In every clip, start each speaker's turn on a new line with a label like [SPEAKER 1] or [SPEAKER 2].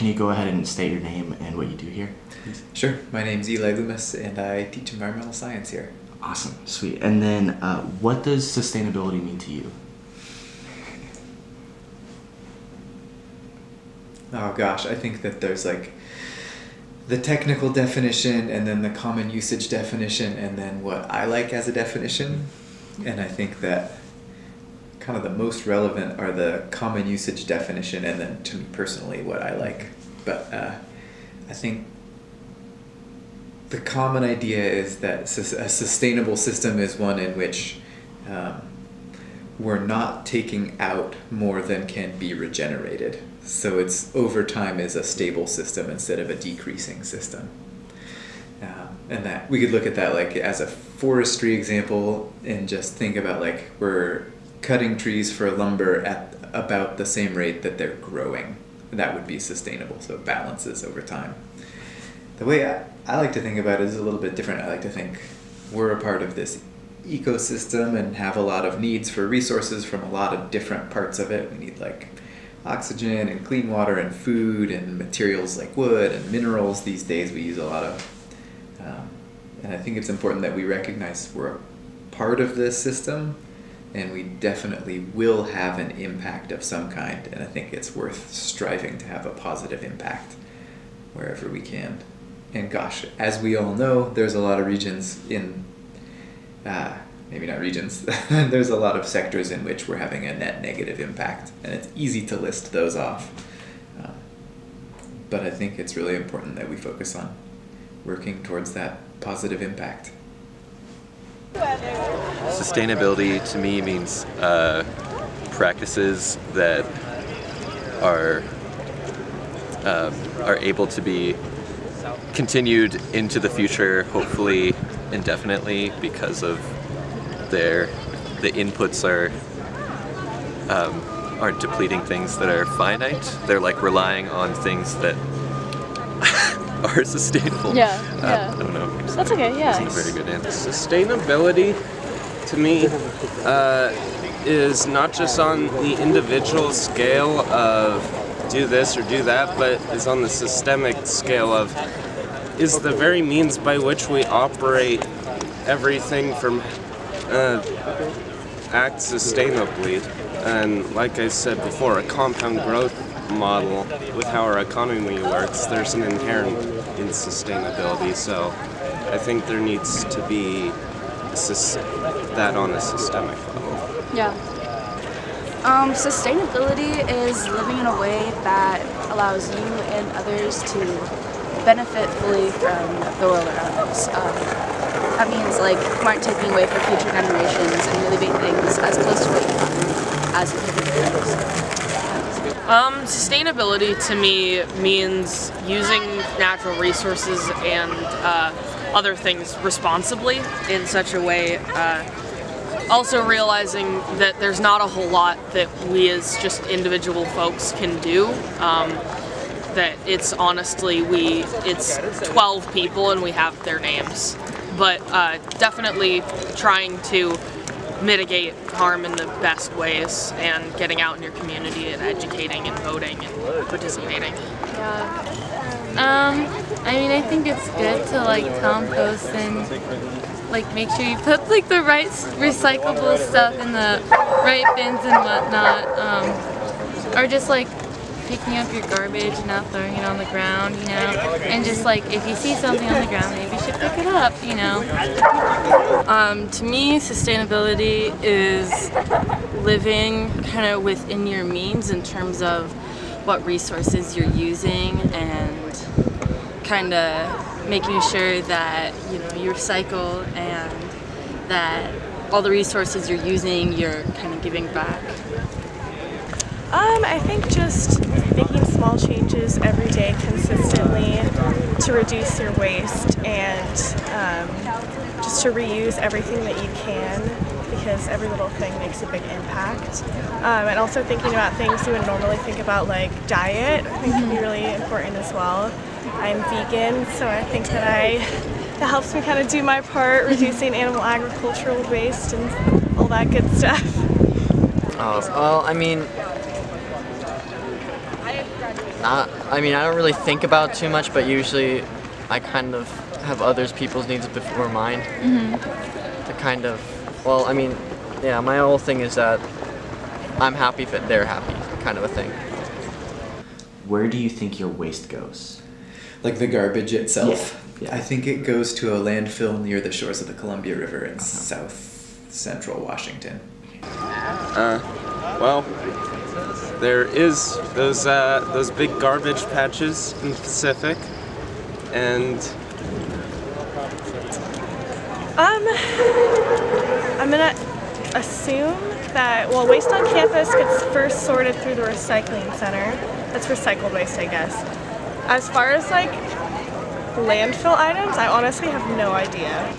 [SPEAKER 1] can you go ahead and state your name and what you do here, please?
[SPEAKER 2] Sure. My name's Eli Loomis, and I teach environmental science here.
[SPEAKER 1] Awesome, sweet. And then what does sustainability mean to you?
[SPEAKER 2] Oh gosh, I think that there's like the technical definition and then the common usage definition and then what I like as a definition. And I think that kind of the most relevant are the common usage definition and then to me personally what I like. But I think the common idea is that a sustainable system is one in which we're not taking out more than can be regenerated. So it's over time is a stable system instead of a decreasing system. And that we could look at that like as a forestry example and just think about like we're cutting trees for lumber at about the same rate that they're growing. That would be sustainable, so it balances over time. The way I like to think about it is a little bit different. I like to think we're a part of this ecosystem and have a lot of needs for resources from a lot of different parts of it. We need like oxygen and clean water and food and materials like wood and minerals. These days we use a lot of, and I think it's important that we recognize we're a part of this system and we definitely will have an impact of some kind, and I think it's worth striving to have a positive impact wherever we can. And gosh, as we all know, there's a lot of regions in, maybe not regions, there's a lot of sectors in which we're having a net negative impact, and it's easy to list those off. But I think it's really important that we focus on working towards that positive impact.
[SPEAKER 3] Sustainability to me means practices that are able to be continued into the future, hopefully indefinitely, because of the inputs aren't depleting things that are finite. They're like relying on things that are sustainable.
[SPEAKER 4] Yeah.
[SPEAKER 3] I don't know.
[SPEAKER 4] That's okay, yeah.
[SPEAKER 3] That's a very good answer.
[SPEAKER 5] Sustainability, to me, is not just on the individual scale of do this or do that, but is on the systemic scale of is the very means by which we operate everything from act sustainably. And like I said before, a compound growth model with how our economy works, there's an inherent in sustainability. So I think there needs to be that on a systemic level.
[SPEAKER 4] Yeah.
[SPEAKER 6] Sustainability is living in a way that allows you and others to benefit fully from the world around us. That means like you aren't taking away from future generations and really big things as close to what you have as individuals.
[SPEAKER 7] Sustainability to me means using natural resources and other things responsibly in such a way. Also realizing that there's not a whole lot that we as just individual folks can do. That it's honestly, it's 12 people and we have their names. But definitely trying to mitigate harm in the best ways and getting out in your community and educating and voting and participating.
[SPEAKER 8] I mean, I think it's good to like compost and like make sure you put like the right recyclable stuff in the right bins and whatnot, or just like picking up your garbage and not throwing it on the ground, you know, and just like if you see something on the ground, maybe you should pick it up, you know.
[SPEAKER 9] To me, sustainability is living kind of within your means in terms of what resources you're using and kind of making sure that, you know, you recycle and that all the resources you're using, you're kind of giving back.
[SPEAKER 10] I think just making small changes every day consistently to reduce your waste and just to reuse everything that you can, because every little thing makes a big impact. And also thinking about things you would normally think about, like diet, I think can be really important as well. I'm vegan, so I think that helps me kind of do my part, reducing animal agricultural waste and all that good stuff.
[SPEAKER 11] Well, I mean,
[SPEAKER 4] I mean, I don't really think about too much, but usually I kind of have people's needs before mine. To kind of, well, I mean, yeah, my whole thing is that I'm happy if they're happy, kind of a thing.
[SPEAKER 1] Where do you think your waste goes?
[SPEAKER 2] Like the garbage itself?
[SPEAKER 1] Yeah.
[SPEAKER 2] I think it goes to a landfill near the shores of the Columbia River in south central Washington.
[SPEAKER 5] Well, there is those big garbage patches in the Pacific, and
[SPEAKER 10] I'm gonna assume that, well, waste on campus gets first sorted through the recycling center. That's recycled waste, I guess. As far as like landfill items, I honestly have no idea.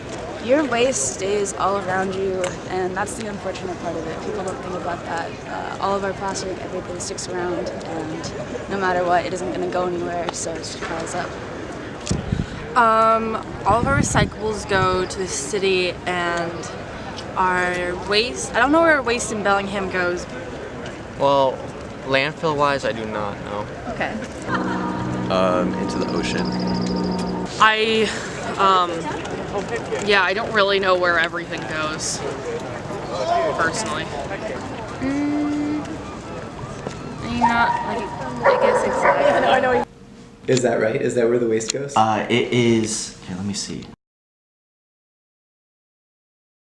[SPEAKER 6] Your waste stays all around you, and that's the unfortunate part of it. People don't think about that. All of our plastic, everything sticks around, and no matter what, it isn't going to go anywhere, so it just piles up.
[SPEAKER 9] All of our recyclables go to the city, and our waste, I don't know where our waste in Bellingham goes.
[SPEAKER 4] Well, landfill-wise, I do not know.
[SPEAKER 6] Okay.
[SPEAKER 3] Into the ocean.
[SPEAKER 7] Yeah, I don't really know where everything goes, personally.
[SPEAKER 8] Not like, I guess exactly.
[SPEAKER 2] Is that right? Is that where the waste goes?
[SPEAKER 1] It is. Here, let me see.